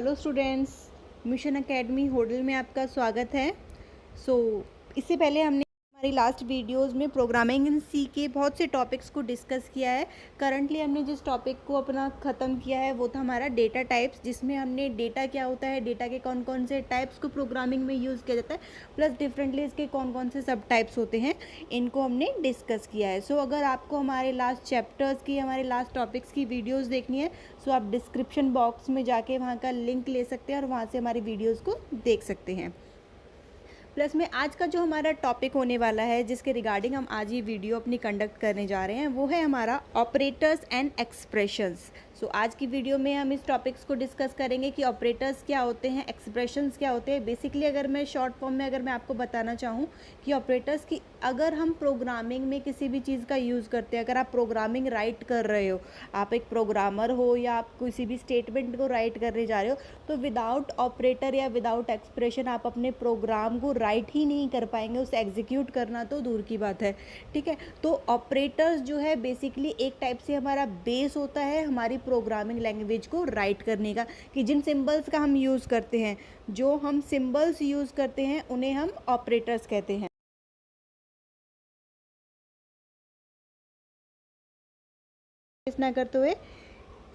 Hello students, mission academy Hodal में आपका स्वागत है। इससे पहले हमने हमारी लास्ट वीडियोस में प्रोग्रामिंग इन सी के बहुत से टॉपिक्स को डिस्कस किया है। करंटली हमने जिस टॉपिक को अपना ख़त्म किया है वो था हमारा डेटा टाइप्स, जिसमें हमने डेटा क्या होता है, डेटा के कौन कौन से टाइप्स को प्रोग्रामिंग में यूज़ किया जाता है, प्लस डिफरेंटली इसके कौन कौन से सब टाइप्स होते हैं, इनको हमने डिस्कस किया है। अगर आपको हमारे लास्ट चैप्टर्स की, हमारे लास्ट टॉपिक्स की वीडियोज़ देखनी है आप डिस्क्रिप्शन बॉक्स में जाके वहाँ का लिंक ले सकते हैं और वहाँ से हमारी वीडियोज़ को देख सकते हैं। प्लस में आज का जो हमारा टॉपिक होने वाला है, जिसके रिगार्डिंग हम आज ये वीडियो अपनी कंडक्ट करने जा रहे हैं, वो है हमारा ऑपरेटर्स एंड एक्सप्रेशंस। आज की वीडियो में हम इस टॉपिक्स को डिस्कस करेंगे कि ऑपरेटर्स क्या होते हैं, एक्सप्रेशंस क्या होते हैं। बेसिकली अगर मैं शॉर्ट फॉर्म में अगर मैं आपको बताना चाहूँ कि ऑपरेटर्स की, अगर हम प्रोग्रामिंग में किसी भी चीज़ का यूज़ करते हैं, अगर आप प्रोग्रामिंग राइट कर रहे हो, आप एक प्रोग्रामर हो या आप किसी भी स्टेटमेंट को राइट करने जा रहे हो, तो विदाउट ऑपरेटर या विदाउट एक्सप्रेशन आप अपने प्रोग्राम को राइट ही नहीं कर पाएंगे, उसे एग्जीक्यूट करना तो दूर की बात है। ठीक है, तो ऑपरेटर्स जो है बेसिकली एक टाइप से हमारा बेस होता है हमारी प्रोग्रामिंग लैंग्वेज को राइट करने का, कि जिन सिंबल्स का हम यूज़ करते हैं, जो हम सिंबल्स यूज़ करते हैं उन्हें हम ऑपरेटर्स कहते हैं। ना करते हुए,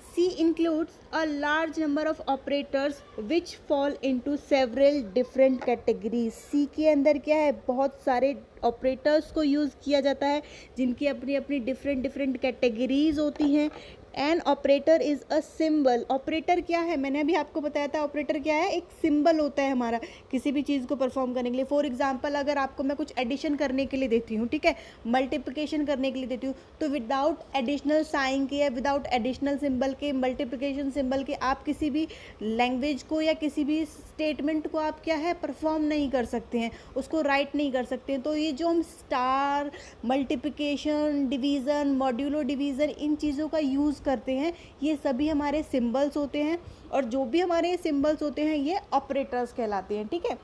C includes a large number of operators which fall into several different categories। C के अंदर क्या है, बहुत सारे ऑपरेटर्स को यूज़ किया जाता है जिनकी अपनी अपनी डिफरेंट कैटेगरीज होती हैं। An operator is a symbol. Operator क्या है, मैंने अभी आपको बताया था ऑपरेटर क्या है, एक सिंबल होता है हमारा किसी भी चीज़ को परफॉर्म करने के लिए। फॉर एग्जांपल अगर आपको मैं कुछ एडिशन करने के लिए देती हूँ, ठीक है, मल्टीप्लिकेशन करने के लिए देती हूँ, तो विदाउट एडिशनल साइन के या विदाउट एडिशनल सिंबल के, मल्टीप्लिकेशन सिंबल के, आप किसी भी लैंग्वेज को या किसी भी स्टेटमेंट को आप क्या है परफॉर्म नहीं कर सकते हैं, उसको राइट नहीं कर सकते हैं। तो ये जो हम star, multiplication, division, modulo division, इन चीज़ों का यूज़ करते हैं, ये सभी हमारे सिंबल्स होते हैं, और जो भी हमारे सिंबल्स होते हैं ये ऑपरेटर्स कहलाते हैं। ठीक है,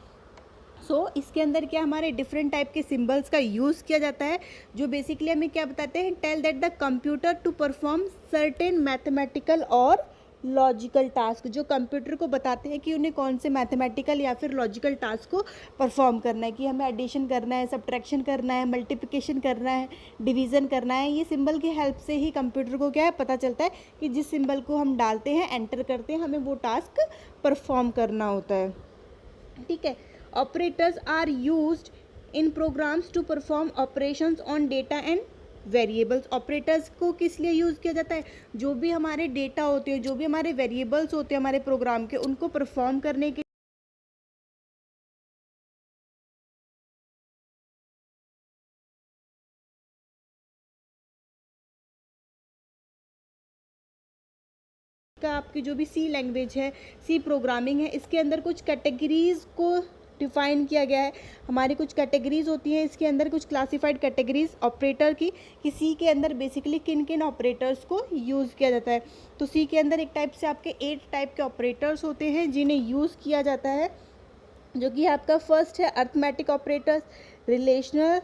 इसके अंदर क्या हमारे डिफरेंट टाइप के सिंबल्स का यूज़ किया जाता है, जो बेसिकली हमें क्या बताते हैं, tell that the computer to perform certain mathematical और लॉजिकल टास्क, जो कंप्यूटर को बताते हैं कि उन्हें कौन से मैथमेटिकल या फिर लॉजिकल टास्क को परफॉर्म करना है, कि हमें एडिशन करना है, सब्ट्रैक्शन करना है, मल्टीप्लिकेशन करना है, डिवीज़न करना है। ये सिंबल की हेल्प से ही कंप्यूटर को क्या है पता चलता है कि जिस सिंबल को हम डालते हैं, एंटर करते हैं, हमें वो टास्क परफॉर्म करना होता है। ठीक है, operators are used in programs to perform operations on data and variables. Operators को किस लिए यूज़ किया जाता है, जो भी हमारे डेटा होते हैं, जो भी हमारे वेरिएबल्स होते हैं हमारे प्रोग्राम के, उनको परफॉर्म करने के आपकी जो भी सी लैंग्वेज है, सी प्रोग्रामिंग है, इसके अंदर कुछ कैटेगरीज को डिफाइन किया गया है। हमारी कुछ कैटेगरीज होती हैं, इसके अंदर कुछ क्लासिफाइड कैटेगरीज ऑपरेटर की, कि सी के अंदर बेसिकली किन किन ऑपरेटर्स को यूज़ किया जाता है। तो सी के अंदर एक टाइप से आपके 8 टाइप के ऑपरेटर्स होते हैं जिन्हें यूज़ किया जाता है, जो कि आपका फर्स्ट है arithmetic operators, relational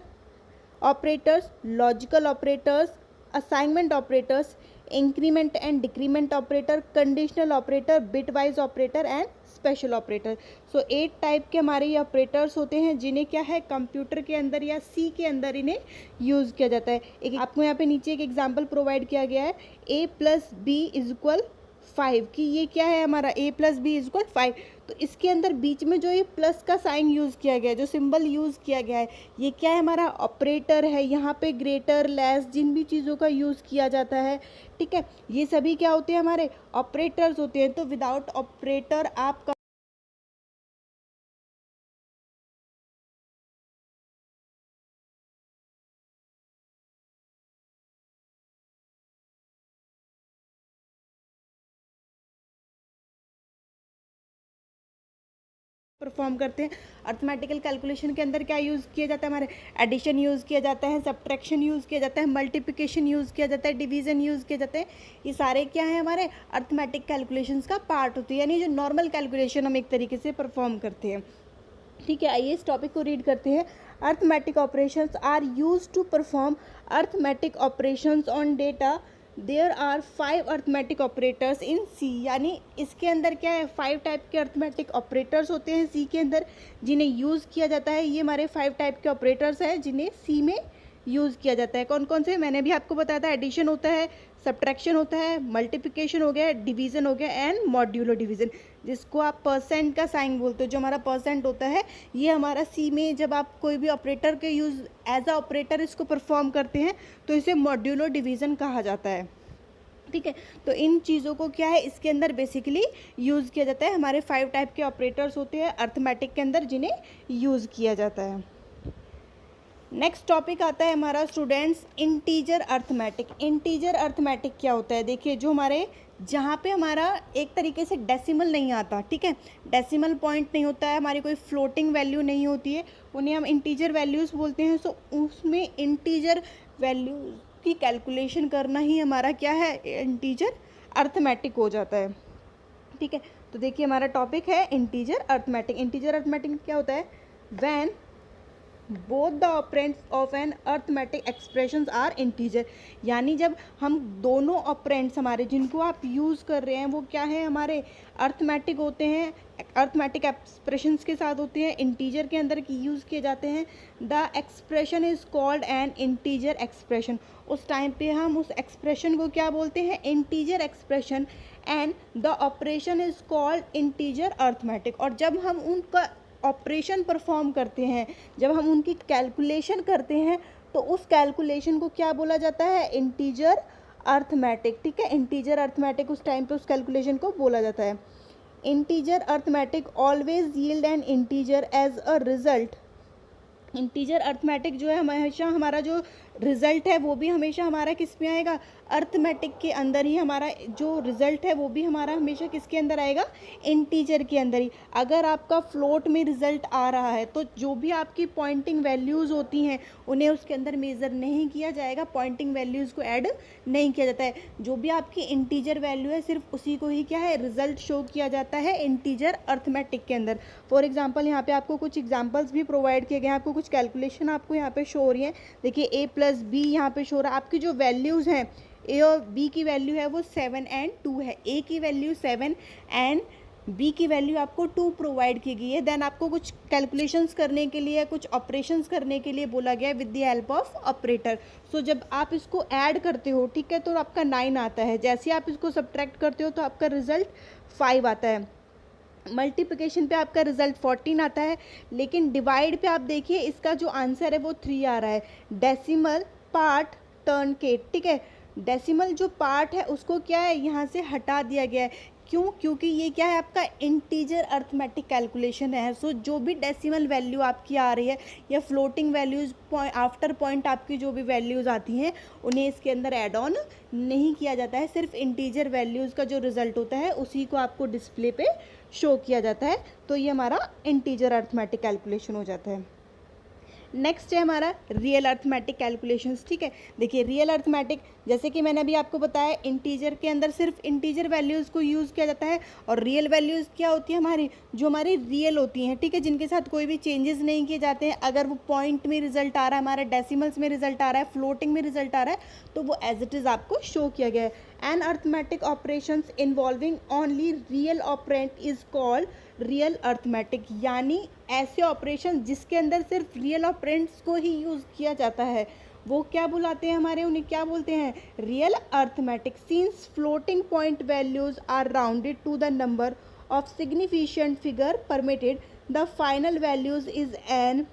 operators, logical operators, assignment operators, increment and decrement operator, conditional operator, bitwise operator and special operator. 8 type के हमारे ये ऑपरेटर्स होते हैं जिन्हें क्या है कंप्यूटर के अंदर या सी के अंदर इन्हें यूज़ किया जाता है। एक आपको यहाँ पे नीचे एक एग्जांपल प्रोवाइड किया गया है, a+b=5, कि ये क्या है हमारा a+b=5। तो इसके अंदर बीच में जो ये प्लस का साइन यूज़ किया गया है, जो सिंबल यूज़ किया गया है, ये क्या है हमारा ऑपरेटर है। यहाँ पे ग्रेटर, लेस, जिन भी चीज़ों का यूज़ किया जाता है, ठीक है, ये सभी क्या होते हैं हमारे ऑपरेटर्स होते हैं। तो विदाउट ऑपरेटर आप परफॉर्म करते हैं। अर्थमेटिकल कैलकुलेशन के अंदर क्या यूज़ किया जाता है, हमारे एडिशन यूज़ किया जाता है, सब्ट्रैक्शन यूज़ किया जाता है, मल्टीप्लिकेशन यूज़ किया जाता है, डिवीज़न यूज़ किए जाते हैं। ये सारे क्या है हमारे अर्थमेटिक कैलकुलेशंस का पार्ट होती है, यानी जो नॉर्मल कैलकुलेशन हम एक तरीके से परफॉर्म करते हैं। ठीक है, आइए इस टॉपिक को रीड करते हैं। Arithmetic operations are used to perform arithmetic operations on data there are 5 arithmetic operators in C, यानी इसके अंदर क्या है, 5 टाइप के अर्थमेटिक ऑपरेटर्स होते हैं सी के अंदर जिन्हें यूज़ किया जाता है। ये हमारे 5 टाइप के ऑपरेटर्स हैं जिन्हें सी में यूज़ किया जाता है। कौन कौन से, मैंने भी आपको बताया था, एडिशन होता है, सब्ट्रैक्शन होता है, मल्टीप्लिकेशन हो गया, डिवीज़न हो गया एंड मॉड्यूलो डिवीज़न, जिसको आप परसेंट का साइन बोलते हो। जो हमारा परसेंट होता है ये हमारा सी में जब आप कोई भी ऑपरेटर के यूज़ एज अ ऑपरेटर इसको परफॉर्म करते हैं तो इसे मॉड्यूलो डिवीज़न कहा जाता है। ठीक है, तो इन चीज़ों को क्या है इसके अंदर बेसिकली यूज़ किया जाता है। हमारे 5 टाइप के ऑपरेटर्स होते हैं अर्थमेटिक के अंदर जिन्हें यूज़ किया जाता है। नेक्स्ट टॉपिक आता है हमारा students integer arithmetic. Integer arithmetic क्या होता है, देखिए जो हमारे जहाँ पे हमारा एक तरीके से डेसिमल नहीं आता, ठीक है, डेसिमल पॉइंट नहीं होता है, हमारी कोई फ्लोटिंग वैल्यू नहीं होती है, उन्हें हम इंटीजर वैल्यूज़ बोलते हैं। सो उसमें इंटीजर वैल्यू की कैलकुलेशन करना ही हमारा क्या है, इंटीजर अर्थमेटिक हो जाता है। ठीक है, तो देखिए हमारा टॉपिक है इंटीजर अर्थमेटिक। इंटीजर अर्थमेटिक क्या होता है, when both the operands of an arithmetic expressions are integer, यानी जब हम दोनों ऑपरेंड्स हमारे जिनको आप यूज़ कर रहे हैं वो क्या है, हमारे अर्थमेटिक होते हैं, अर्थमेटिक एक्सप्रेशंस के साथ होते हैं, इंटीजर के अंदर की यूज़ किए जाते हैं। The expression is called an integer expression, उस टाइम पे हम उस एक्सप्रेशन को क्या बोलते हैं, integer expression. And the operation is called integer arithmetic, और जब हम उनका ऑपरेशन परफॉर्म करते हैं, जब हम उनकी कैलकुलेशन करते हैं तो उस कैलकुलेशन को क्या बोला जाता है, इंटीजर अर्थमेटिक। ठीक है, इंटीजर अर्थमेटिक उस टाइम पे उस कैलकुलेशन को बोला जाता है। Integer arithmetic always yield an integer as a result. Integer arithmetic जो है हमेशा हमारा जो रिज़ल्ट है वो भी हमेशा हमारा किस में आएगा, अर्थमेटिक के अंदर ही हमारा जो रिज़ल्ट है वो भी हमारा हमेशा किसके अंदर आएगा, इंटीजर के अंदर ही। अगर आपका फ्लोट में रिज़ल्ट आ रहा है तो जो भी आपकी पॉइंटिंग वैल्यूज़ होती हैं उन्हें उसके अंदर मेज़र नहीं किया जाएगा, पॉइंटिंग वैल्यूज़ को ऐड नहीं किया जाता है। जो भी आपकी इंटीजर वैल्यू है सिर्फ उसी को ही क्या है, रिज़ल्ट शो किया जाता है इंटीजर अर्थमेटिक के अंदर। फॉर एग्जाम्पल यहाँ पे आपको कुछ एग्जाम्पल्स भी प्रोवाइड किए गए हैं, आपको कुछ कैलकुलेशन आपको यहाँ पे शो हो रही है। देखिए a प्लस बी यहाँ पे शो हो रहा है, आपकी जो वैल्यूज़ हैं a और b की वैल्यू है वो 7 एंड 2 है, a की वैल्यू 7 एंड b की वैल्यू आपको 2 प्रोवाइड की गई है। देन आपको कुछ कैलकुलेशंस करने के लिए, कुछ ऑपरेशंस करने के लिए बोला गया है with the help of operator. So जब आप इसको ऐड करते हो, ठीक है, तो आपका 9 आता है, जैसे आप इसको सब्ट्रैक्ट करते हो तो आपका रिजल्ट 5 आता है। मल्टीप्लिकेशन पे आपका रिजल्ट 14 आता है, लेकिन डिवाइड पे आप देखिए इसका जो आंसर है वो 3 आ रहा है। डेसिमल पार्ट टर्न के, ठीक है, डेसिमल जो पार्ट है उसको क्या है यहाँ से हटा दिया गया है। क्यों, क्योंकि ये क्या है, आपका इंटीजर अर्थमेटिक कैलकुलेशन है। सो जो भी डेसिमल वैल्यू आपकी आ रही है या फ्लोटिंग वैल्यूज़ आफ्टर पॉइंट आपकी जो भी वैल्यूज़ आती हैं उन्हें इसके अंदर ऐड ऑन नहीं किया जाता है, सिर्फ इंटीजर वैल्यूज़ का जो रिज़ल्ट होता है उसी को आपको डिस्प्ले पे शो किया जाता है। तो ये हमारा इंटीजर अर्थमेटिक कैलकुलेशन हो जाता है। नेक्स्ट है हमारा रियल अर्थमेटिक कैलकुलेशंस। ठीक है, देखिए रियल अर्थमेटिक जैसे कि मैंने अभी आपको बताया इंटीजर के अंदर सिर्फ इंटीजर वैल्यूज़ को यूज़ किया जाता है, और रियल वैल्यूज़ क्या होती है हमारी, जो हमारी रियल होती हैं, ठीक है, जिनके साथ कोई भी चेंजेस नहीं किए जाते हैं। अगर वो पॉइंट में रिजल्ट आ रहा है, हमारा डेसिमल्स में रिजल्ट आ रहा है, फ्लोटिंग में रिजल्ट आ रहा है, तो वो एज इट इज़ आपको शो किया गया है। An arithmetic operations involving only real operand is called real arithmetic, यानी ऐसे ऑपरेशन जिसके अंदर सिर्फ रियल ऑपरेंट्स को ही यूज़ किया जाता है वो क्या बुलाते हैं हमारे, उन्हें क्या बोलते हैं, real arithmetic. Since floating point values are rounded to the number of significant figure permitted, the final values is an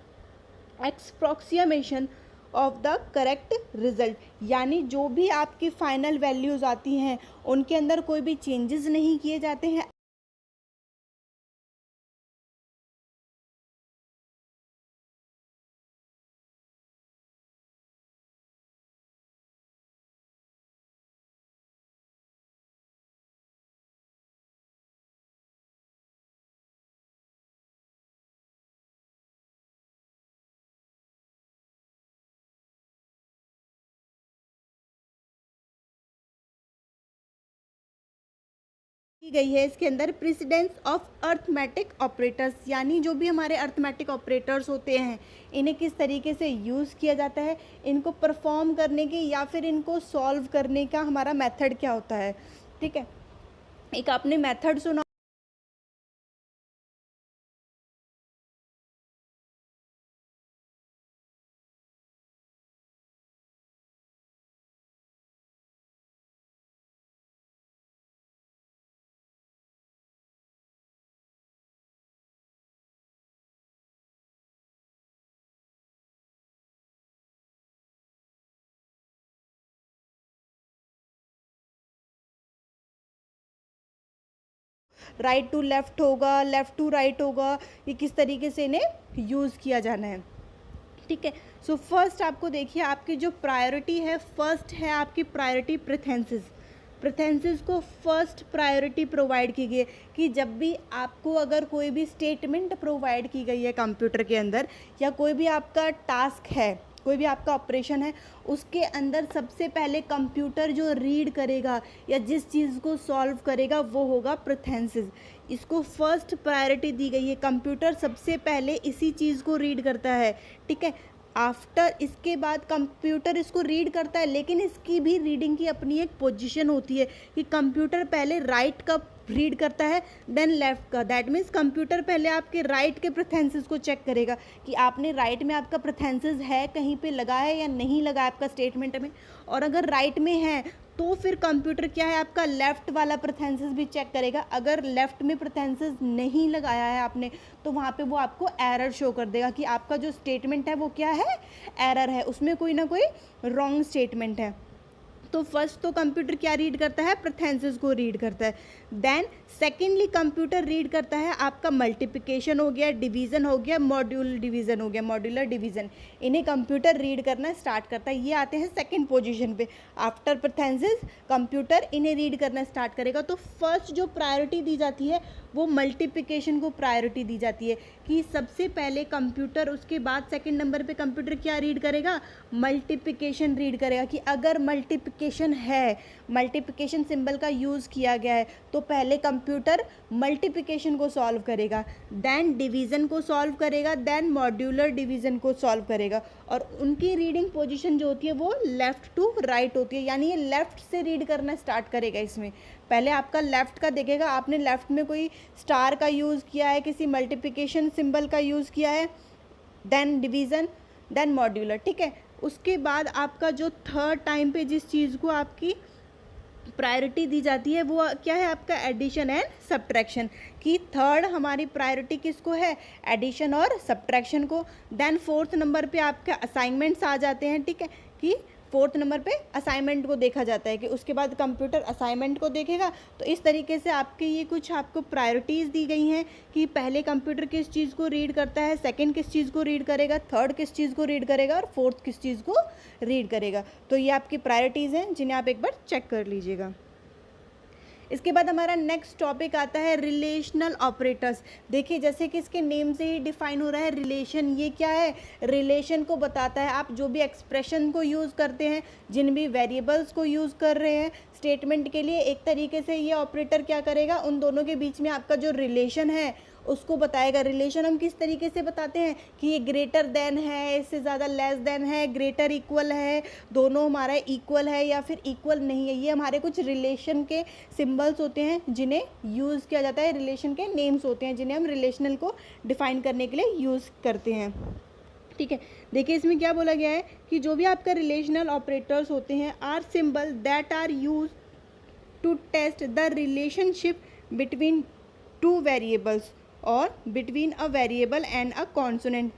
approximation of the correct result, यानी जो भी आपकी फाइनल वैल्यूज़ आती हैं उनके अंदर कोई भी चेंजेस नहीं किए जाते हैं। दी गई है इसके अंदर प्रेसिडेंस ऑफ अर्थमेटिक ऑपरेटर्स, यानी जो भी हमारे अर्थमेटिक ऑपरेटर्स होते हैं इन्हें किस तरीके से यूज़ किया जाता है, इनको परफॉर्म करने की या फिर इनको सॉल्व करने का हमारा मेथड क्या होता है। ठीक है, एक आपने मेथड सुना, राइट टू लेफ़्ट होगा, लेफ़्ट टू राइट होगा, ये किस तरीके से इन्हें यूज़ किया जाना है। ठीक है, सो फर्स्ट आपको देखिए आपकी जो प्रायोरिटी है, फर्स्ट है आपकी प्रायोरिटी प्रेथेंसिस। प्रेथेंसिस को फर्स्ट प्रायोरिटी प्रोवाइड की गई है कि जब भी आपको अगर कोई भी स्टेटमेंट प्रोवाइड की गई है कंप्यूटर के अंदर, या कोई भी आपका टास्क है, कोई भी आपका ऑपरेशन है, उसके अंदर सबसे पहले कंप्यूटर जो रीड करेगा या जिस चीज़ को सॉल्व करेगा वो होगा प्रेथेंसिस। इसको फर्स्ट प्रायोरिटी दी गई है, कंप्यूटर सबसे पहले इसी चीज़ को रीड करता है। ठीक है, आफ्टर इसके बाद कंप्यूटर इसको रीड करता है, लेकिन इसकी भी रीडिंग की अपनी एक पोजीशन होती है कि कंप्यूटर पहले राइट का रीड करता है देन लेफ़्ट का। दैट मीन्स कंप्यूटर पहले आपके राइट के प्रेथेंसिस को चेक करेगा कि आपने राइट में आपका प्रेथेंसिस है, कहीं पे लगा है या नहीं लगा आपका स्टेटमेंट में, और अगर राइट में है तो फिर कंप्यूटर क्या है आपका लेफ़्ट वाला प्रेथेंसिस भी चेक करेगा। अगर लेफ़्ट में प्रेथेंसिस नहीं लगाया है आपने तो वहाँ पे वो आपको एरर शो कर देगा कि आपका जो स्टेटमेंट है वो क्या है, एरर है, उसमें कोई ना कोई रॉन्ग स्टेटमेंट है। तो फर्स्ट तो कंप्यूटर क्या रीड करता है, प्रेथेंसिस को रीड करता है। देन सेकेंडली कंप्यूटर रीड करता है आपका मल्टीप्लिकेशन हो गया, डिवीज़न हो गया, मॉड्यूल डिवीज़न हो गया, मॉड्यूलर डिवीज़न, इन्हें कंप्यूटर रीड करना स्टार्ट करता है। ये आते हैं सेकंड पोजीशन पे। आफ्टर प्रेथेंसिस कंप्यूटर इन्हें रीड करना स्टार्ट करेगा। तो फर्स्ट जो प्रायोरिटी दी जाती है वो मल्टीप्लिकेशन को प्रायोरिटी दी जाती है कि सबसे पहले कंप्यूटर, उसके बाद सेकंड नंबर पे कंप्यूटर क्या रीड करेगा, मल्टीप्लिकेशन रीड करेगा कि अगर मल्टीप्लिकेशन है, मल्टीप्लिकेशन सिंबल का यूज़ किया गया है तो पहले कंप्यूटर मल्टीप्लिकेशन को सॉल्व करेगा, देन डिवीज़न को सॉल्व करेगा, देन मॉड्यूलर डिवीज़न को सॉल्व करेगा। और उनकी रीडिंग पोजीशन जो होती है वो लेफ़्ट टू राइट होती है, यानी ये लेफ़्ट से रीड करना स्टार्ट करेगा। इसमें पहले आपका लेफ़्ट का देखेगा, आपने लेफ़्ट में कोई स्टार का यूज़ किया है, किसी मल्टीप्लिकेशन सिंबल का यूज़ किया है, देन डिवीज़न, देन मॉड्यूलर। ठीक है, उसके बाद आपका जो थर्ड टाइम पे जिस चीज़ को आपकी प्रायोरिटी दी जाती है वो क्या है आपका एडिशन एंड सब्ट्रैक्शन, कि थर्ड हमारी प्रायोरिटी किसको है, एडिशन और सब्ट्रैक्शन को। देन फोर्थ नंबर पे आपके असाइनमेंट्स आ जाते हैं। ठीक है, कि फोर्थ नंबर पे असाइनमेंट को देखा जाता है कि उसके बाद कंप्यूटर असाइनमेंट को देखेगा। तो इस तरीके से आपके ये कुछ आपको प्रायोरिटीज़ दी गई हैं कि पहले कंप्यूटर किस चीज़ को रीड करता है, सेकंड किस चीज़ को रीड करेगा, थर्ड किस चीज़ को रीड करेगा और फोर्थ किस चीज़ को रीड करेगा। तो ये आपकी प्रायोरिटीज़ हैं जिन्हें आप एक बार चेक कर लीजिएगा। इसके बाद हमारा नेक्स्ट टॉपिक आता है रिलेशनल ऑपरेटर्स। देखिए जैसे कि इसके नेम से ही डिफाइन हो रहा है रिलेशन, ये क्या है, रिलेशन को बताता है। आप जो भी एक्सप्रेशन को यूज़ करते हैं, जिन भी वेरिएबल्स को यूज़ कर रहे हैं स्टेटमेंट के लिए, एक तरीके से ये ऑपरेटर क्या करेगा, उन दोनों के बीच में आपका जो रिलेशन है उसको बताएगा। रिलेशन हम किस तरीके से बताते हैं कि ये ग्रेटर देन है, इससे ज़्यादा लेस देन है, ग्रेटर इक्वल है, दोनों हमारा इक्वल है या फिर इक्वल नहीं है। ये हमारे कुछ रिलेशन के सिंबल्स होते हैं जिन्हें यूज़ किया जाता है, रिलेशन के नेम्स होते हैं जिन्हें हम रिलेशनल को डिफाइन करने के लिए यूज़ करते हैं। ठीक है, देखिए इसमें क्या बोला गया है कि जो भी आपका रिलेशनल ऑपरेटर्स होते हैं are symbol that are use to test the relationship between two variables और between a variable and a consonant.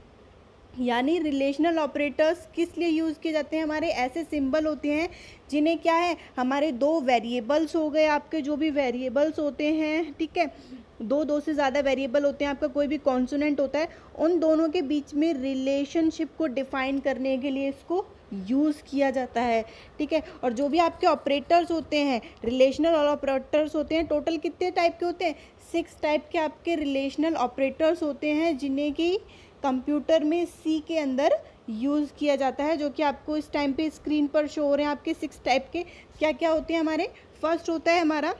यानी रिलेशनल ऑपरेटर्स किस लिए यूज़ किए जाते हैं, हमारे ऐसे सिंबल होते हैं जिन्हें क्या है, हमारे दो वेरिएबल्स हो गए, आपके जो भी वेरिएबल्स होते हैं, ठीक है, दो से ज़्यादा वेरिएबल होते हैं, आपका कोई भी कॉन्सोनेंट होता है, उन दोनों के बीच में रिलेशनशिप को डिफाइन करने के लिए इसको यूज़ किया जाता है। ठीक है, और जो भी आपके ऑपरेटर्स होते हैं, रिलेशनल ऑपरेटर्स होते हैं, टोटल कितने टाइप के होते हैं, 6 टाइप के आपके रिलेशनल ऑपरेटर्स होते हैं जिन्हें कि कंप्यूटर में सी के अंदर यूज़ किया जाता है, जो कि आपको इस टाइम पे स्क्रीन पर शो हो रहे हैं आपके 6 टाइप के। क्या क्या होते हैं हमारे, फर्स्ट होता है हमारा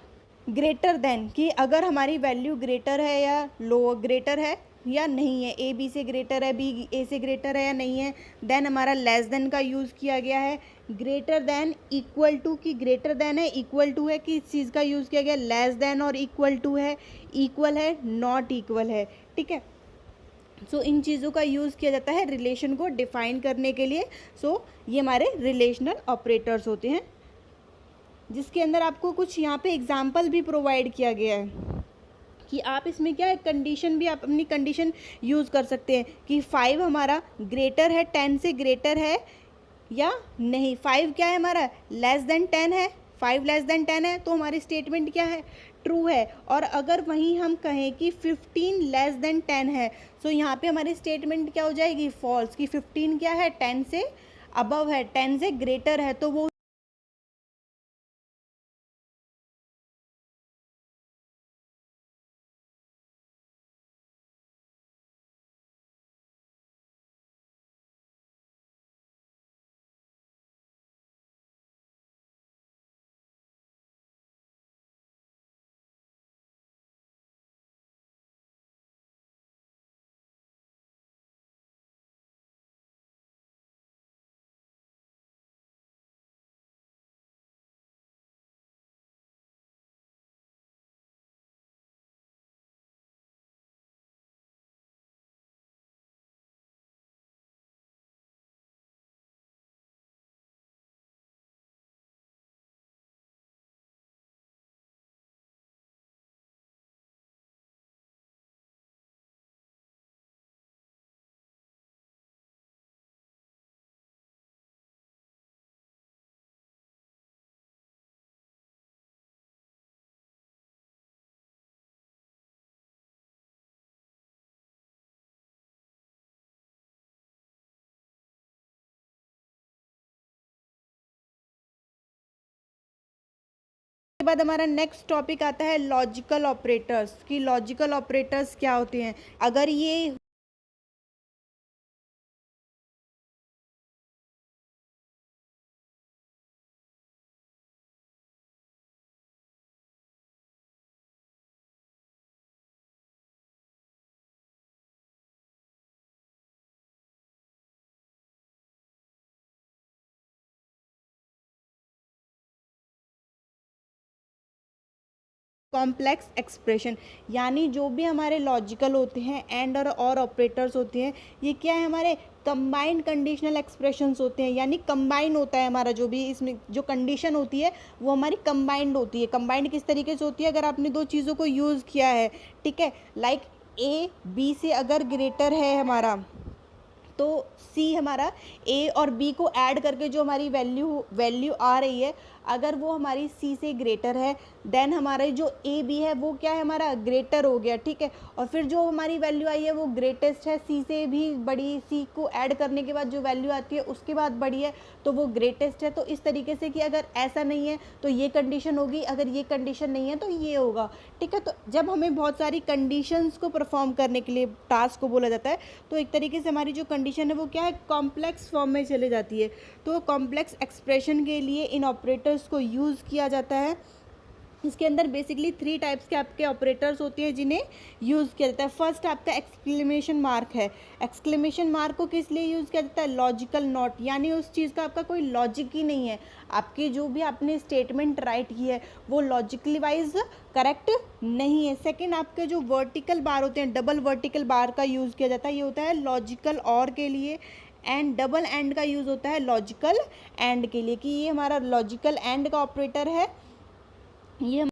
ग्रेटर देन कि अगर हमारी वैल्यू ग्रेटर है या लो ग्रेटर है या नहीं है, ए बी से ग्रेटर है, बी ए से ग्रेटर है या नहीं है, देन हमारा लेस देन का यूज़ किया गया है। ग्रेटर देन इक्वल टू कि ग्रेटर देन है, इक्वल टू है कि इस चीज़ का यूज़ किया गया, लेस देन और इक्वल टू है, इक्वल है, नॉट इक्वल है, ठीक है। सो इन चीज़ों का यूज़ किया जाता है रिलेशन को डिफाइन करने के लिए। सो ये हमारे रिलेशनल ऑपरेटर्स होते हैं, जिसके अंदर आपको कुछ यहाँ पे एग्जाम्पल भी प्रोवाइड किया गया है कि आप इसमें क्या है, कंडीशन भी आप अपनी कंडीशन यूज़ कर सकते हैं कि 5 हमारा ग्रेटर है 10 से, ग्रेटर है या नहीं। 5 क्या है हमारा, लेस देन 10 है, 5 लेस देन 10 है, तो हमारी स्टेटमेंट क्या है, ट्रू है। और अगर वहीं हम कहें कि 15 लेस देन 10 है, सो यहाँ पे हमारी स्टेटमेंट क्या हो जाएगी, फॉल्स, कि 15 क्या है, 10 से अबव है, 10 से ग्रेटर है, तो वो के बाद हमारा नेक्स्ट टॉपिक आता है लॉजिकल ऑपरेटर्स, कि लॉजिकल ऑपरेटर्स क्या होते हैं। अगर ये कॉम्प्लेक्स एक्सप्रेशन, यानी जो भी हमारे लॉजिकल होते हैं एंड और ऑपरेटर्स होते हैं, ये क्या है, हमारे कंबाइंड कंडीशनल एक्सप्रेशंस होते हैं, यानी कंबाइन होता है हमारा जो भी इसमें जो कंडीशन होती है वो हमारी कंबाइंड होती है। कंबाइंड किस तरीके से होती है, अगर आपने दो चीज़ों को यूज़ किया है, ठीक है, लाइक ए बी से अगर ग्रेटर है हमारा, तो सी हमारा ए और बी को ऐड करके जो हमारी वैल्यू आ रही है, अगर वो हमारी सी से ग्रेटर है, देन हमारा जो ए बी है वो क्या है, हमारा ग्रेटर हो गया, ठीक है। और फिर जो हमारी वैल्यू आई है वो ग्रेटेस्ट है, सी से भी बड़ी, सी को ऐड करने के बाद जो वैल्यू आती है उसके बाद बड़ी है, तो वो ग्रेटेस्ट है। तो इस तरीके से कि अगर ऐसा नहीं है तो ये कंडीशन होगी, अगर ये कंडीशन नहीं है तो ये होगा, ठीक है। तो जब हमें बहुत सारी कंडीशंस को परफॉर्म करने के लिए टास्क को बोला जाता है, तो एक तरीके से हमारी जो कंडीशन है वो क्या है, कॉम्प्लेक्स फॉर्म में चले जाती है। तो कॉम्प्लेक्स एक्सप्रेशन के लिए इन ऑपरेटर्स को यूज़ किया जाता है। इसके अंदर बेसिकली 3 टाइप्स के आपके ऑपरेटर्स होते हैं जिन्हें यूज़ किया जाता है। फर्स्ट आपका एक्सक्लेमेशन मार्क है। एक्सक्लेमेशन मार्क को किस लिए यूज़ किया जाता है, लॉजिकल नॉट, यानी उस चीज़ का आपका कोई लॉजिक ही नहीं है, आपकी जो भी आपने स्टेटमेंट राइट की है वो लॉजिकली वाइज करेक्ट नहीं है। सेकेंड, आपके जो वर्टिकल बार होते हैं, डबल वर्टिकल बार का यूज़ किया जाता है, ये होता है लॉजिकल और के लिए। एंड डबल एंड का यूज़ होता है लॉजिकल एंड के लिए, कि ये हमारा लॉजिकल एंड का ऑपरेटर है, ये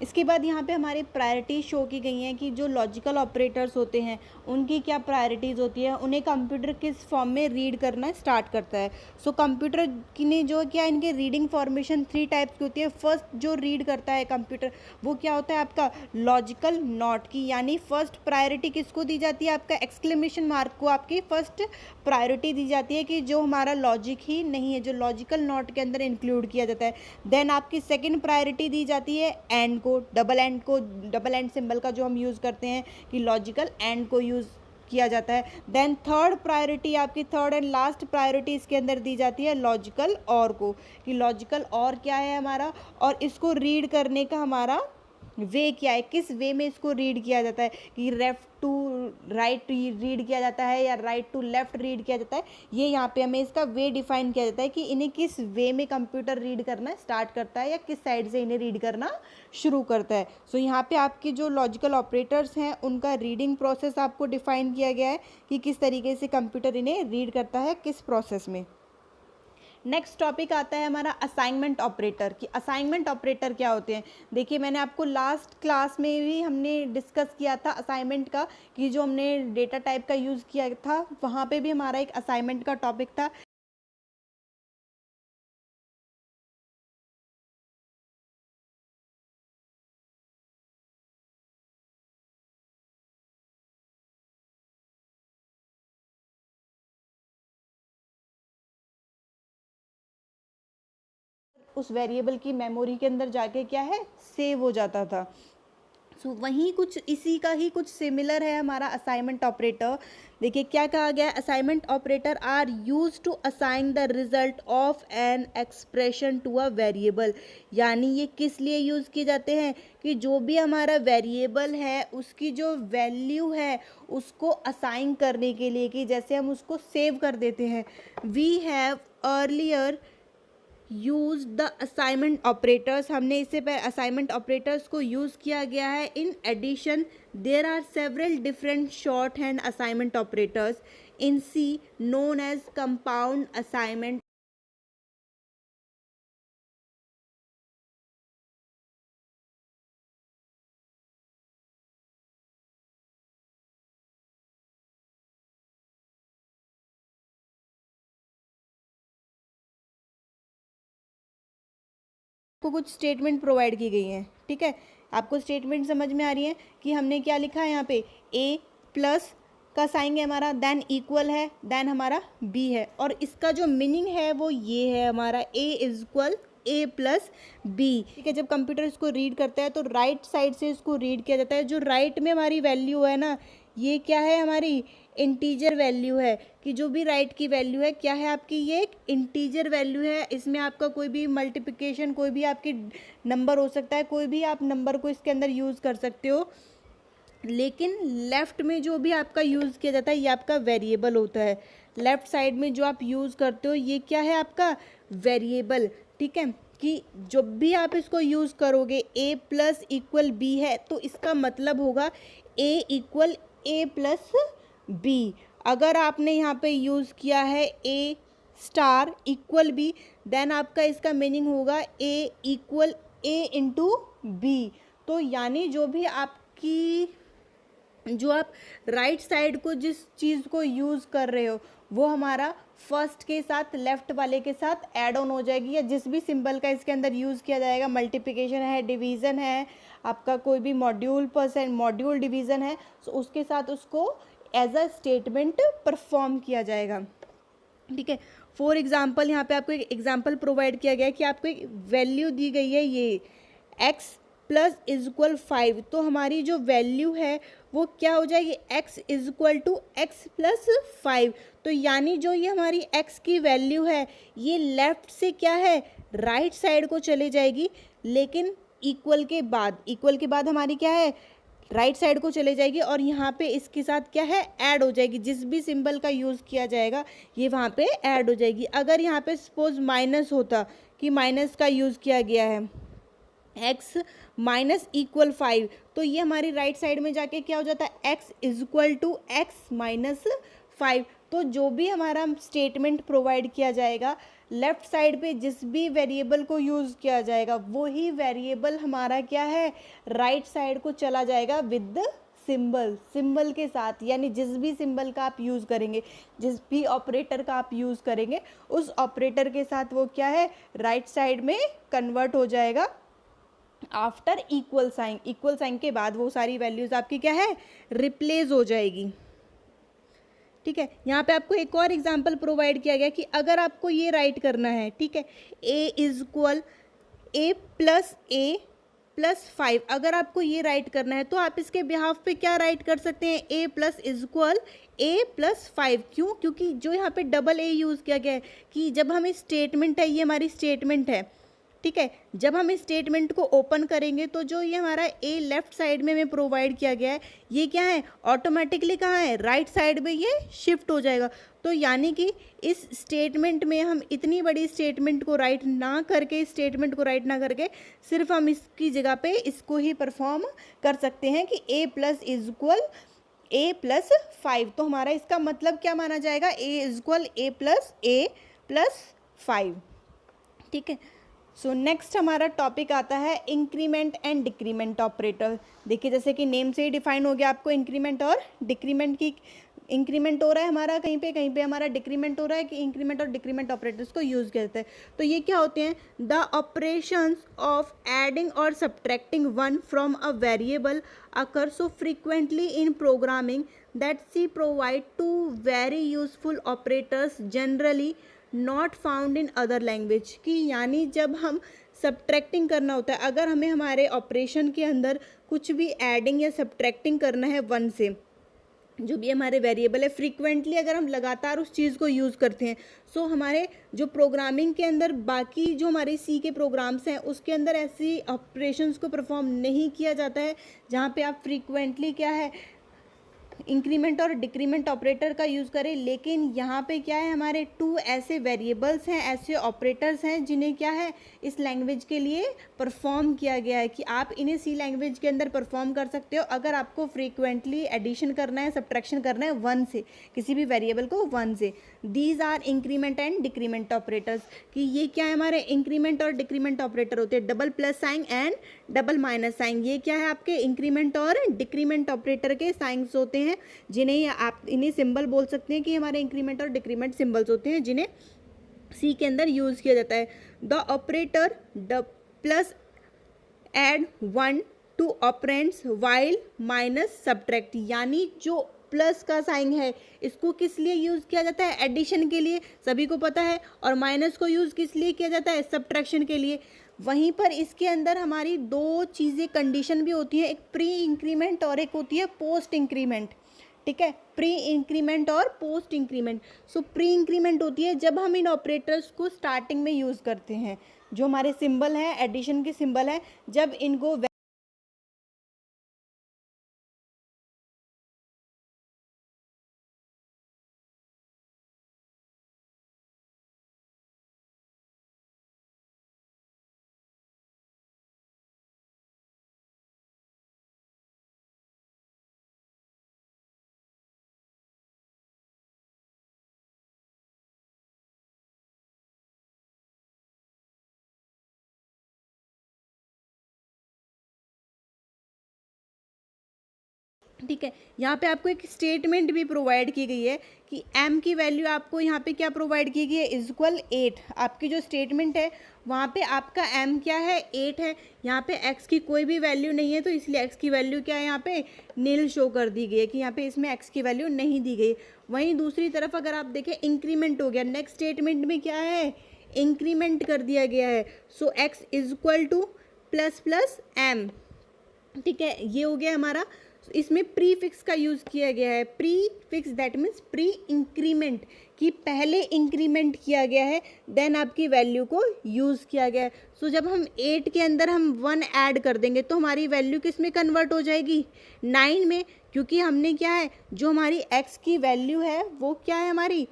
इसके बाद यहाँ पे हमारी प्रायोरिटी शो की गई हैं कि जो लॉजिकल ऑपरेटर्स होते हैं उनकी क्या प्रायोरिटीज़ होती है, उन्हें कंप्यूटर किस फॉर्म में रीड करना स्टार्ट करता है। सो कंप्यूटर की ने जो क्या, इनके रीडिंग फॉर्मेशन 3 टाइप्स की होती है। फर्स्ट जो रीड करता है कंप्यूटर वो क्या होता है आपका लॉजिकल नॉट की, यानी फर्स्ट प्रायोरिटी किसको दी जाती है, आपका एक्सक्लेमेशन मार्क को आपकी फर्स्ट प्रायोरिटी दी जाती है कि जो हमारा लॉजिक ही नहीं है, जो लॉजिकल नॉट के अंदर इंक्लूड किया जाता है। देन आपकी सेकेंड प्रायोरिटी दी जाती है एंड को, डबल एंड सिंबल का जो हम यूज़ करते हैं कि लॉजिकल एंड को यूज़ किया जाता है। देन थर्ड प्रायोरिटी आपकी, थर्ड एंड लास्ट प्रायोरिटी इसके अंदर दी जाती है लॉजिकल और को, कि लॉजिकल और क्या है हमारा, और इसको रीड करने का हमारा वे क्या है, किस वे में इसको रीड किया जाता है, कि लेफ्ट टू राइट रीड किया जाता है या राइट टू लेफ्ट रीड किया जाता है। ये यहाँ पे हमें इसका वे डिफाइन किया जाता है कि इन्हें किस वे में कंप्यूटर रीड करना स्टार्ट करता है या किस साइड से इन्हें रीड करना शुरू करता है। सो यहाँ पे आपकी जो लॉजिकल ऑपरेटर्स हैं उनका रीडिंग प्रोसेस आपको डिफाइन किया गया है कि किस तरीके से कंप्यूटर इन्हें रीड करता है, किस प्रोसेस में। नेक्स्ट टॉपिक आता है हमारा असाइनमेंट ऑपरेटर, कि असाइनमेंट ऑपरेटर क्या होते हैं। देखिए मैंने आपको लास्ट क्लास में भी हमने डिस्कस किया था असाइनमेंट का, कि जो हमने डेटा टाइप का यूज़ किया था वहाँ पे भी हमारा एक असाइनमेंट का टॉपिक था। उस वेरिएबल की मेमोरी के अंदर जाके क्या है, सेव हो जाता था। सो वहीं कुछ इसी का ही कुछ सिमिलर है हमारा असाइनमेंट ऑपरेटर। देखिए क्या कहा गया है, assignment operator are use to assign the result of an expression to a variable. यानी ये किस लिए यूज़ किए जाते हैं, कि जो भी हमारा वेरिएबल है उसकी जो वैल्यू है उसको असाइन करने के लिए, कि जैसे हम उसको सेव कर देते हैं। We have earlier use the assignment operators, हमने इससे पहले असाइनमेंट ऑपरेटर्स को यूज़ किया गया है। In addition there are several different shorthand assignment operators in C known as compound assignment. को कुछ स्टेटमेंट प्रोवाइड की गई हैं, ठीक है। आपको स्टेटमेंट समझ में आ रही है कि हमने क्या लिखा है यहाँ पे, ए प्लस का साइन है हमारा, देन इक्वल है, देन हमारा बी है, और इसका जो मीनिंग है वो ये है हमारा A is equal A plus B, ठीक है। जब कंप्यूटर इसको रीड करता है तो राइट साइड से इसको रीड किया जाता है। जो राइट में हमारी वैल्यू है ना, ये क्या है, हमारी इंटीजर वैल्यू है, कि जो भी राइट की वैल्यू है क्या है आपकी, ये एक इंटीजर वैल्यू है। इसमें आपका कोई भी मल्टीप्लिकेशन, कोई भी आपकी नंबर हो सकता है, कोई भी आप नंबर को इसके अंदर यूज़ कर सकते हो। लेकिन लेफ़्ट में जो भी आपका यूज़ किया जाता है ये आपका वेरिएबल होता है। लेफ़्ट साइड में जो आप यूज़ करते हो ये क्या है, आपका वेरिएबल, ठीक है। कि जब भी आप इसको यूज़ करोगे, ए प्लस इक्वल बी है तो इसका मतलब होगा ए इक्वल ए प्लस बी। अगर आपने यहाँ पे यूज़ किया है ए स्टार इक्वल बी, देन आपका इसका मीनिंग होगा ए इक्वल ए इंटू बी। तो यानी जो भी आपकी, जो आप राइट साइड को जिस चीज़ को यूज़ कर रहे हो वो हमारा फर्स्ट के साथ लेफ्ट वाले के साथ ऐड ऑन हो जाएगी, या जिस भी सिंबल का इसके अंदर यूज़ किया जाएगा, मल्टीप्लिकेशन है, डिवीज़न है, आपका कोई भी मॉड्यूल डिवीज़न है, तो उसके साथ उसको एज अ स्टेटमेंट परफॉर्म किया जाएगा, ठीक है। फॉर एग्जाम्पल यहाँ पे आपको एक एग्जाम्पल प्रोवाइड किया गया है कि आपको एक वैल्यू दी गई है, ये x प्लस इज इक्वल 5, तो हमारी जो वैल्यू है वो क्या हो जाएगी, x is equal to x plus 5। तो यानी जो ये हमारी x की वैल्यू है ये लेफ्ट से क्या है, राइट साइड को चले जाएगी, लेकिन इक्वल के बाद हमारी क्या है, राइट साइड को चले जाएगी, और यहाँ पे इसके साथ क्या है, ऐड हो जाएगी। जिस भी सिंबल का यूज़ किया जाएगा ये वहाँ पे ऐड हो जाएगी। अगर यहाँ पे सपोज माइनस होता, कि माइनस का यूज़ किया गया है, x माइनस इक्वल 5, तो ये हमारी राइट साइड में जाके क्या हो जाता है, x is equal to x minus 5। तो जो भी हमारा स्टेटमेंट प्रोवाइड किया जाएगा, लेफ्ट साइड पे जिस भी वेरिएबल को यूज़ किया जाएगा वही वेरिएबल हमारा क्या है, राइट साइड को चला जाएगा विद सिंबल के साथ। यानी जिस भी सिंबल का आप यूज़ करेंगे, जिस भी ऑपरेटर का आप यूज़ करेंगे, उस ऑपरेटर के साथ वो क्या है, राइट साइड में कन्वर्ट हो जाएगा आफ्टर इक्वल साइन के बाद वो सारी वैल्यूज़ आपकी क्या है, रिप्लेस हो जाएगी, ठीक है। यहाँ पे आपको एक और एग्जांपल प्रोवाइड किया गया कि अगर आपको ये राइट करना है, ठीक है, a इज इक्वल ए +5, अगर आपको ये राइट करना है तो आप इसके बिहाफ पे क्या राइट कर सकते हैं, a plus is equal a+5। क्यों? क्योंकि जो यहाँ पे डबल a यूज़ किया गया है कि जब हम स्टेटमेंट है, ये हमारी स्टेटमेंट है, ठीक है, जब हम इस स्टेटमेंट को ओपन करेंगे तो जो ये हमारा ए लेफ्ट साइड में हमें प्रोवाइड किया गया है, ये क्या है, ऑटोमेटिकली कहाँ है, राइट साइड में ये शिफ्ट हो जाएगा। तो यानी कि इस स्टेटमेंट में हम इतनी बड़ी स्टेटमेंट को राइट ना करके, स्टेटमेंट को राइट ना करके सिर्फ हम इसकी जगह पे इसको ही परफॉर्म कर सकते हैं कि a plus is equal a+5। तो हमारा इसका मतलब क्या माना जाएगा, a इज इक्वल a+5, ठीक है। सो नेक्स्ट हमारा टॉपिक आता है इंक्रीमेंट एंड डिक्रीमेंट ऑपरेटर। देखिए जैसे कि नेम से ही डिफाइन हो गया आपको इंक्रीमेंट और डिक्रीमेंट की, इंक्रीमेंट हो रहा है हमारा कहीं पे हमारा डिक्रीमेंट हो रहा है, कि इंक्रीमेंट और डिक्रीमेंट ऑपरेटर्स को यूज़ करते हैं। तो ये क्या होते हैं, द ऑपरेशंस ऑफ एडिंग और subtracting one from a variable occur so frequently in programming that C provide two very useful operators generally not found in other language. कि यानी जब हम सब्ट्रैक्टिंग करना होता है, अगर हमें हमारे ऑपरेशन के अंदर कुछ भी एडिंग या सब्ट्रैक्टिंग करना है वन से, जो भी हमारे वेरिएबल है, फ्रीक्वेंटली अगर हम लगातार उस चीज़ को यूज़ करते हैं, सो हमारे जो प्रोग्रामिंग के अंदर बाकी जो हमारे सी के प्रोग्राम्स हैं उसके अंदर ऐसी ऑपरेशंस को परफॉर्म नहीं किया जाता है जहाँ पे आप फ्रीक्वेंटली क्या है, इंक्रीमेंट और डिक्रीमेंट ऑपरेटर का यूज़ करें। लेकिन यहाँ पे क्या है, हमारे टू ऐसे वेरिएबल्स हैं, ऐसे ऑपरेटर्स हैं जिन्हें क्या है इस लैंग्वेज के लिए परफॉर्म किया गया है, कि आप इन्हें सी लैंग्वेज के अंदर परफॉर्म कर सकते हो अगर आपको फ्रीक्वेंटली एडिशन करना है, सब्ट्रैक्शन करना है वन से, किसी भी वेरिएबल को वन से। These are increment and decrement operators. कि ये क्या है, हमारे इंक्रीमेंट और डिक्रीमेंट ऑपरेटर होते हैं, double plus sign and double minus sign. ये क्या है, आपके इंक्रीमेंट और डिक्रीमेंट ऑपरेटर के साइंस होते हैं, जिन्हें आप इन्हें सिंबल बोल सकते हैं कि हमारे इंक्रीमेंट और डिक्रीमेंट सिंबल्स होते हैं जिन्हें सी के अंदर यूज़ किया जाता है। The operator the plus add one to operands while minus subtract. यानी जो प्लस का साइन है इसको किस लिए यूज़ किया जाता है, एडिशन के लिए, सभी को पता है, और माइनस को यूज़ किस लिए किया जाता है, सब्ट्रैक्शन के लिए। वहीं पर इसके अंदर हमारी दो चीज़ें कंडीशन भी होती है, एक प्री इंक्रीमेंट और एक होती है पोस्ट इंक्रीमेंट, ठीक है, प्री इंक्रीमेंट और पोस्ट इंक्रीमेंट। सो प्री इंक्रीमेंट होती है जब हम इन ऑपरेटर्स को स्टार्टिंग में यूज़ करते हैं, जो हमारे सिंबल हैं, एडिशन के सिंबल हैं, जब इनको ठीक है, यहाँ पे आपको एक स्टेटमेंट भी प्रोवाइड की गई है कि m की वैल्यू आपको यहाँ पे क्या प्रोवाइड की गई है, इज इक्वल 8। आपकी जो स्टेटमेंट है वहाँ पे आपका m क्या है, 8 है। यहाँ पे x की कोई भी वैल्यू नहीं है, तो इसलिए x की वैल्यू क्या है, यहाँ पे नील शो कर दी गई है, कि यहाँ पे इसमें x की वैल्यू नहीं दी गई। वहीं दूसरी तरफ अगर आप देखें इंक्रीमेंट हो गया, नेक्स्ट स्टेटमेंट में क्या है, इंक्रीमेंट कर दिया गया है। सो x is equal two plus plus m, ठीक है, ये हो गया हमारा। इसमें प्री फिक्स का यूज़ किया गया है, pre fix that means pre increment, कि पहले इंक्रीमेंट किया गया है देन आपकी वैल्यू को यूज़ किया गया है। सो जब हम 8 के अंदर हम 1 ऐड कर देंगे तो हमारी वैल्यू किस में कन्वर्ट हो जाएगी, 9 में, क्योंकि हमने क्या है, जो हमारी x की वैल्यू है वो क्या है हमारी,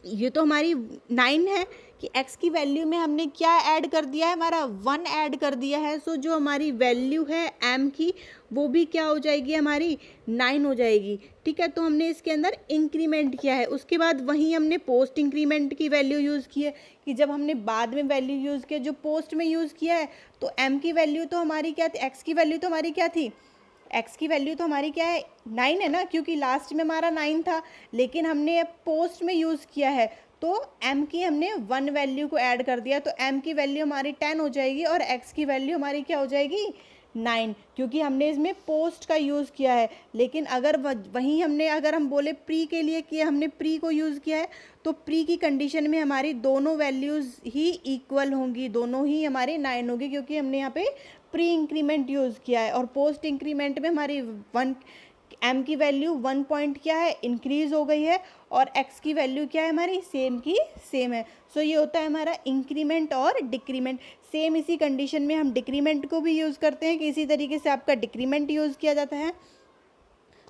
ये तो हमारी 9 है, कि x की वैल्यू में हमने क्या ऐड कर दिया है, हमारा 1 ऐड कर दिया है। सो जो हमारी वैल्यू है m की वो भी क्या हो जाएगी, हमारी 9 हो जाएगी, ठीक है। तो हमने इसके अंदर इंक्रीमेंट किया है। उसके बाद वहीं हमने पोस्ट इंक्रीमेंट की वैल्यू यूज़ की है, कि जब हमने बाद में वैल्यू यूज़ किया, जो पोस्ट में यूज़ किया है, तो m की वैल्यू तो हमारी क्या थी, x की वैल्यू तो हमारी क्या थी, x की वैल्यू तो हमारी क्या है, 9 है ना, क्योंकि लास्ट में हमारा 9 था, लेकिन हमने पोस्ट में यूज़ किया है तो m की हमने 1 वैल्यू को ऐड कर दिया, तो m की वैल्यू हमारी 10 हो जाएगी और x की वैल्यू हमारी क्या हो जाएगी, 9, क्योंकि हमने इसमें पोस्ट का यूज़ किया है। लेकिन अगर वहीं हमने, अगर हम बोले प्री के लिए कि हमने प्री को यूज़ किया है, तो प्री की कंडीशन में हमारी दोनों वैल्यूज़ ही इक्वल होंगी, दोनों ही हमारे 9 होंगी, क्योंकि हमने यहाँ पे प्री इंक्रीमेंट यूज़ किया है और पोस्ट इंक्रीमेंट में हमारी m की वैल्यू 1 पॉइंट क्या है इंक्रीज़ हो गई है और x की वैल्यू क्या है हमारी सेम की सेम है। सो ये होता है हमारा इंक्रीमेंट और डिक्रीमेंट। सेम इसी कंडीशन में हम डिक्रीमेंट को भी यूज़ करते हैं कि इसी तरीके से आपका डिक्रीमेंट यूज़ किया जाता है।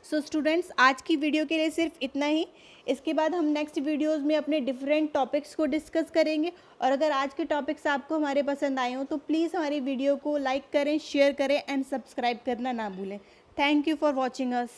सो स्टूडेंट्स, आज की वीडियो के लिए सिर्फ इतना ही। इसके बाद हम नेक्स्ट वीडियोस में अपने डिफरेंट टॉपिक्स को डिस्कस करेंगे और अगर आज के टॉपिक्स आपको हमारे पसंद आए हो तो प्लीज़ हमारी वीडियो को लाइक करें, शेयर करें एंड सब्सक्राइब करना ना भूलें। Thank you for watching us.